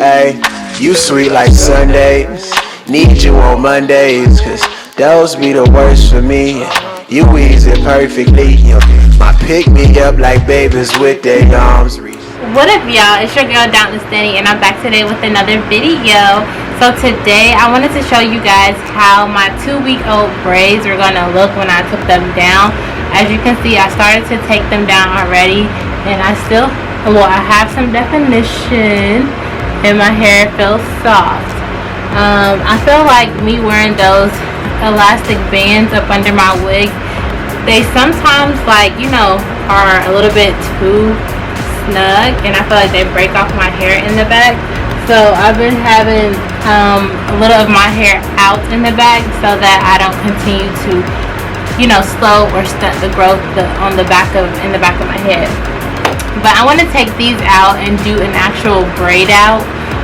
Hey, you sweet like Sundays. Need you on Mondays, cause those be the worst for me. You ease it perfectly. My pick me up like babies with their arms. What up, y'all? It's your girl Dauntlessdany, and I'm back today with another video. So today I wanted to show you guys how my 2-week-old braids are gonna look when I took them down. As you can see, I started to take them down already, and I have some definition, and my hair feels soft. I feel like me wearing those elastic bands up under my wig, they sometimes, like, you know, are a little bit too snug, and I feel like they break off my hair in the back. So I've been having a little of my hair out in the back so that I don't continue to, you know, slow or stunt the growth in the back of my head. But I want to take these out and do an actual braid out.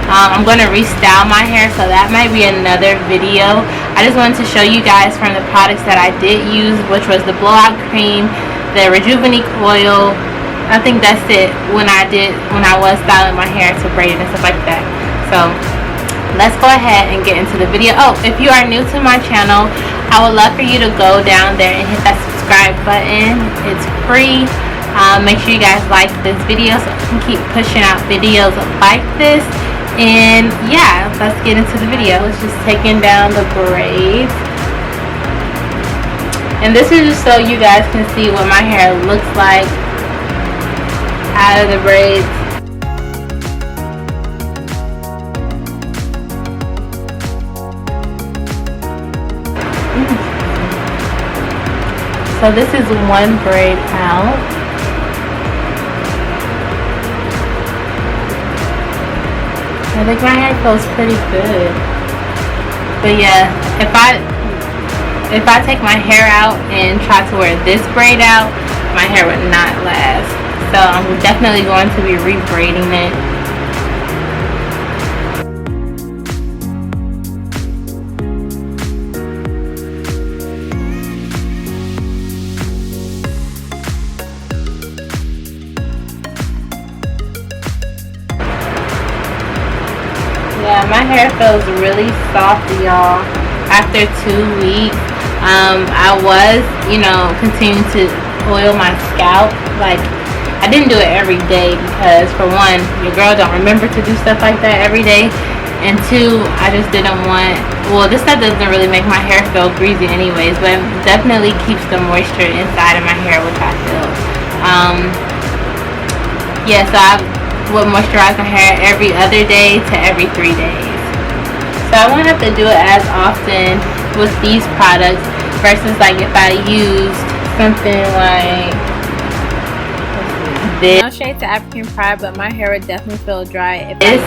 I'm going to restyle my hair, so that might be another video. I just wanted to show you guys from the products that I did use, which was the blowout cream, the Rejuveniqe oil. I think that's it when I was styling my hair to braid it and stuff like that. So let's go ahead and get into the video. Oh, if you are new to my channel, I would love for you to go down there and hit that subscribe button. It's free. Make sure you guys like this video so I can keep pushing out videos like this. And yeah, let's get into the video. It's just taking down the braids, and this is just so you guys can see what my hair looks like out of the braids. So this is one braid out. I think my hair feels pretty good. But yeah, if I take my hair out and try to wear this braid out, my hair would not last. So I'm definitely going to be re-braiding it. Yeah, my hair feels really soft, y'all. After 2 weeks, I was, you know, continuing to oil my scalp. Like, I didn't do it every day because, for one, your girl don't remember to do stuff like that every day, and two, I just didn't want. Well, this stuff doesn't really make my hair feel greasy, anyways, but it definitely keeps the moisture inside of my hair, which I feel. Yeah, so I would moisturize my hair every other day to every 3 days. So I won't have to do it as often with these products versus like if I used something like this. No shade to African Pride, but my hair would definitely feel dry if this.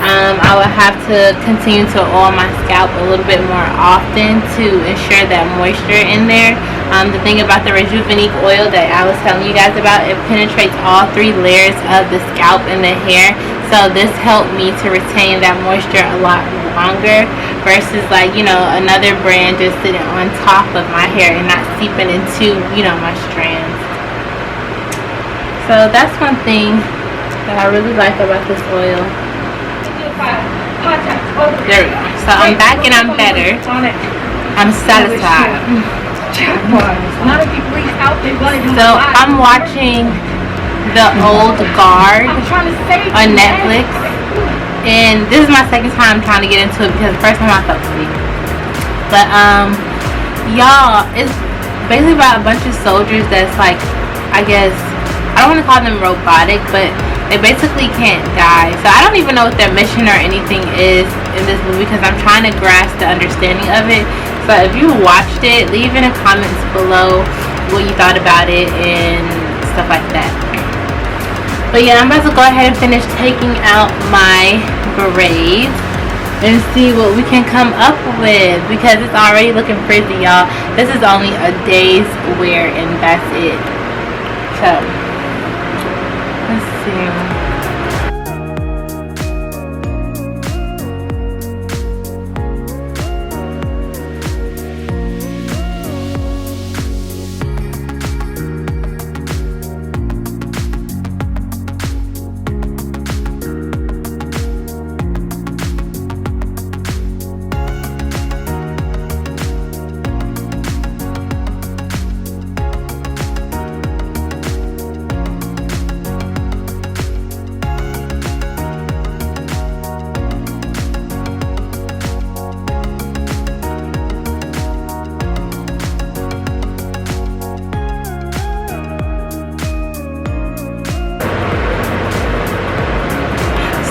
I would have to continue to oil my scalp a little bit more often to ensure that moisture in there. The thing about the Rejuveniqe oil that I was telling you guys about, it penetrates all 3 layers of the scalp and the hair. So this helped me to retain that moisture a lot longer versus, like, you know, another brand just sitting on top of my hair and not seeping into, you know, my strands. So that's one thing that I really like about this oil. There we go. So I'm back and I'm better. I'm satisfied. So I'm watching The Old Guard on Netflix, and this is my second time trying to get into it because the first time I fell asleep. But y'all, it's basically about a bunch of soldiers that's, like, I guess, I don't want to call them robotic, but they basically can't die. So I don't even know what their mission or anything is in this movie because I'm trying to grasp the understanding of it. So if you watched it, leave in the comments below what you thought about it and stuff like that. But yeah, I'm about to go ahead and finish taking out my braids and see what we can come up with because it's already looking frizzy, y'all. This is only a day's wear and that's it. So let's see.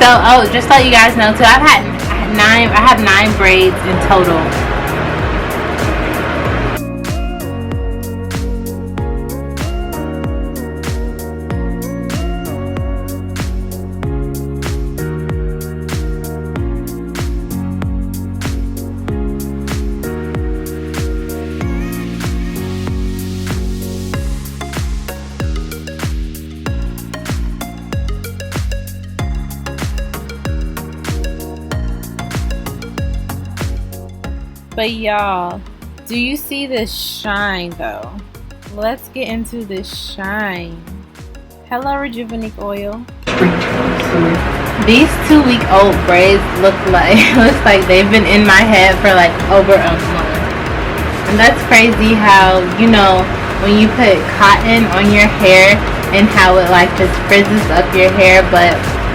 So, oh, just to let you guys know too, I have 9 braids in total. But y'all, do you see this shine though? Let's get into this shine. Hello, Rejuveniqe oil. These 2-week-old braids looks like they've been in my head for like over a month. And that's crazy how, you know, when you put cotton on your hair and how it like just frizzes up your hair,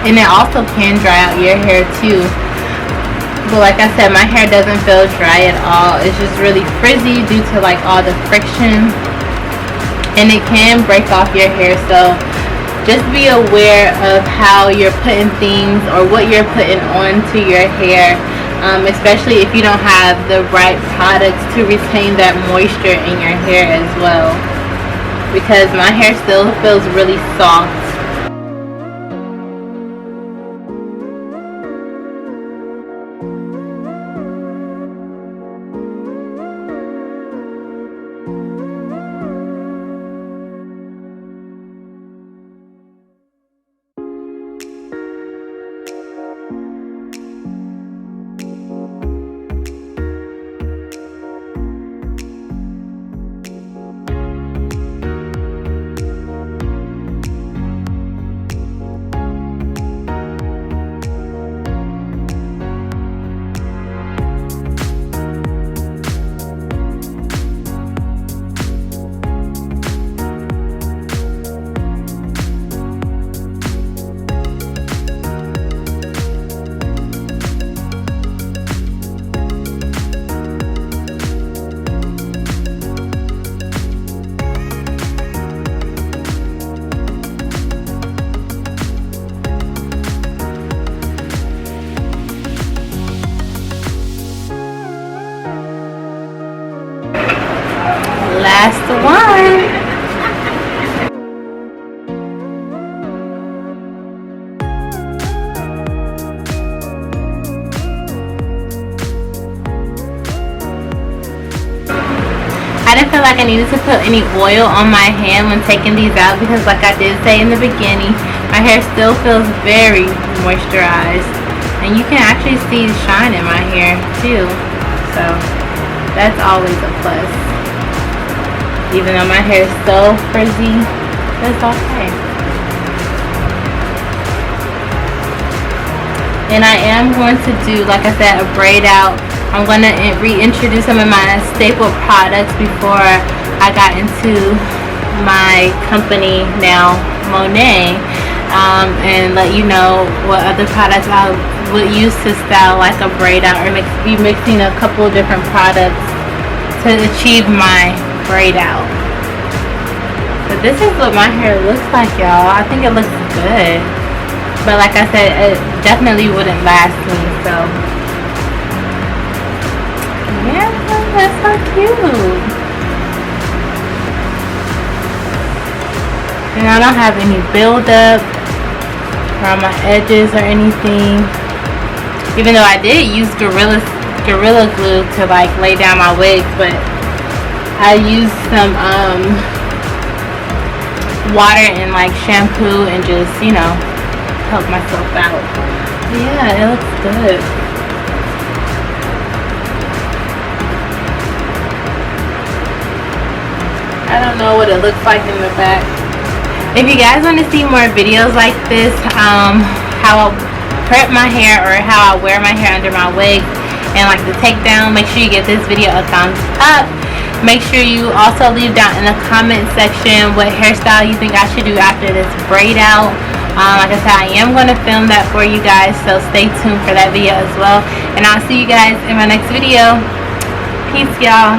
and it also can dry out your hair too. But like I said, my hair doesn't feel dry at all. It's just really frizzy due to like all the friction, and it can break off your hair. So just be aware of how you're putting things or what you're putting onto your hair, especially if you don't have the right products to retain that moisture in your hair as well, because my hair still feels really soft. Last one. I didn't feel like I needed to put any oil on my hand when taking these out because, like I did say in the beginning, my hair still feels very moisturized, and you can actually see shine in my hair too, so that's always a plus. Even though my hair is so frizzy, that's okay. And I am going to do, like I said, a braid out. I'm going to reintroduce some of my staple products before I got into my company now, Monat, and let you know what other products I would use to style like a braid out, or be mixing a couple of different products to achieve my braid out. So this is what my hair looks like, y'all. I think it looks good, but like I said, it definitely wouldn't last me. So yeah, that's so cute. And I don't have any buildup around my edges or anything, even though I did use Gorilla Glue to like lay down my wigs, but I used some water and like shampoo and just, you know, help myself out. Yeah, it looks good. I don't know what it looks like in the back. If you guys want to see more videos like this, how I prep my hair or how I wear my hair under my wig and like the takedown, make sure you give this video a thumbs up. Make sure you also leave down in the comment section what hairstyle you think I should do after this braid out. Like I said, I am going to film that for you guys, so stay tuned for that video as well. And I'll see you guys in my next video. Peace, y'all.